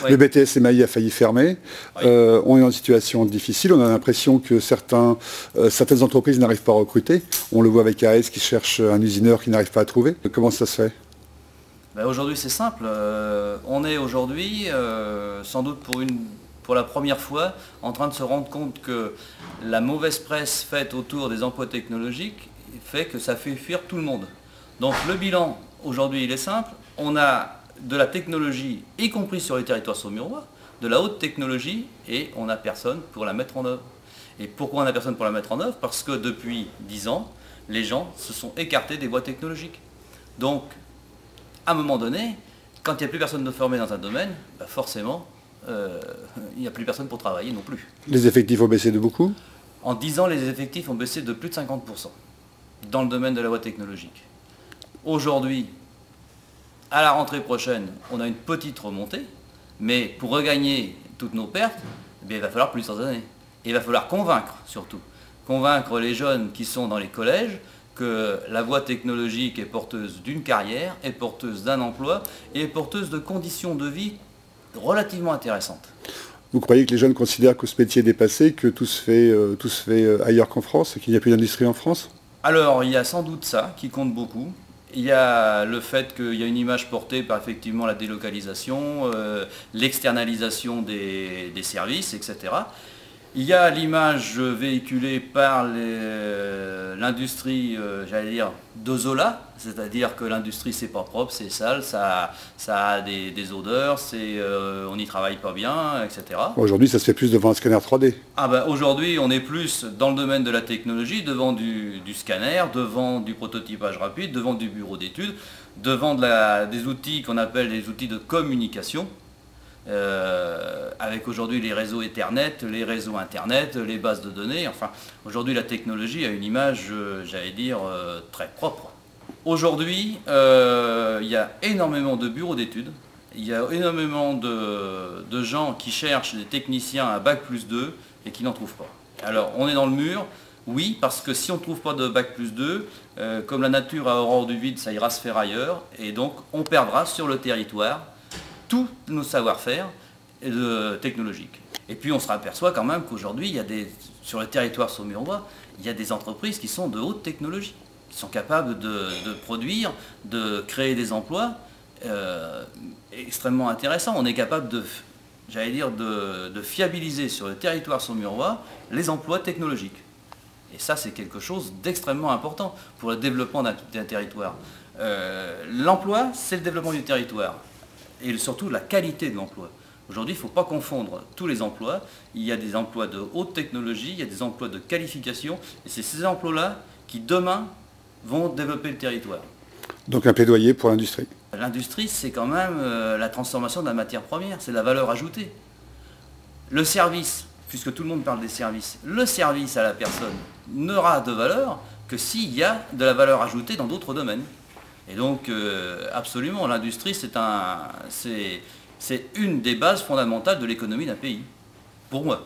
Oui. Le BTS Émailly a failli fermer. Oui. On est en situation difficile. On a l'impression que certaines entreprises n'arrivent pas à recruter. On le voit avec AES qui cherche un usineur qui n'arrive pas à trouver. Comment ça se fait? Ben aujourd'hui c'est simple. On est aujourd'hui sans doute pour la première fois en train de se rendre compte que la mauvaise presse faite autour des emplois technologiques fait que ça fait fuir tout le monde. Donc le bilan aujourd'hui il est simple. On a de la technologie, y compris sur les territoires saumurois, de la haute technologie, et on n'a personne pour la mettre en œuvre. Et pourquoi on n'a personne pour la mettre en œuvre? Parce que depuis 10 ans, les gens se sont écartés des voies technologiques. Donc, à un moment donné, quand il n'y a plus personne de formé dans un domaine, bah forcément, il n'y a plus personne pour travailler non plus. Les effectifs ont baissé de beaucoup? En 10 ans, les effectifs ont baissé de plus de 50% dans le domaine de la voie technologique. Aujourd'hui, à la rentrée prochaine, on a une petite remontée, mais pour regagner toutes nos pertes, eh bien, il va falloir plusieurs années. Et il va falloir convaincre, surtout. Convaincre les jeunes qui sont dans les collèges que la voie technologique est porteuse d'une carrière, est porteuse d'un emploi et est porteuse de conditions de vie relativement intéressantes. Vous croyez que les jeunes considèrent que ce métier est dépassé, que tout se fait ailleurs qu'en France, et qu'il n'y a plus d'industrie en France? Alors, il y a sans doute ça qui compte beaucoup. Il y a le fait qu'il y a une image portée par effectivement la délocalisation, l'externalisation des services, etc. Il y a l'image véhiculée par l'industrie, j'allais dire, de Zola, c'est-à-dire que l'industrie c'est pas propre, c'est sale, ça a des odeurs, on n'y travaille pas bien, etc. Aujourd'hui, ça se fait plus devant un scanner 3D. Ah ben, aujourd'hui, on est plus dans le domaine de la technologie, devant du scanner, devant du prototypage rapide, devant du bureau d'études, devant des outils qu'on appelle des outils de communication. Avec aujourd'hui les réseaux Ethernet, les réseaux Internet, les bases de données, enfin aujourd'hui la technologie a une image, j'allais dire, très propre. Aujourd'hui, il y a énormément de bureaux d'études, il y a énormément de gens qui cherchent des techniciens à Bac+2 et qui n'en trouvent pas. Alors on est dans le mur, oui, parce que si on ne trouve pas de Bac+2, comme la nature a horreur du vide, ça ira se faire ailleurs, et donc on perdra sur le territoire tous nos savoir-faire technologiques. Et puis on se aperçoit quand même qu'aujourd'hui, sur le territoire saumurois, il y a des entreprises qui sont de haute technologie, qui sont capables de produire, de créer des emplois extrêmement intéressants. On est capable j'allais dire, de fiabiliser sur le territoire saumurois les emplois technologiques. Et ça, c'est quelque chose d'extrêmement important pour le développement d'un territoire. L'emploi, c'est le développement du territoire. Et surtout la qualité de l'emploi. Aujourd'hui, il ne faut pas confondre tous les emplois. Il y a des emplois de haute technologie, il y a des emplois de qualification, et c'est ces emplois-là qui, demain, vont développer le territoire. Donc un plaidoyer pour l'industrie. L'industrie, c'est quand même la transformation de la matière première, c'est la valeur ajoutée. Le service, puisque tout le monde parle des services, le service à la personne n'aura de valeur que s'il y a de la valeur ajoutée dans d'autres domaines. Et donc, absolument, l'industrie, c'est une des bases fondamentales de l'économie d'un pays, pour moi.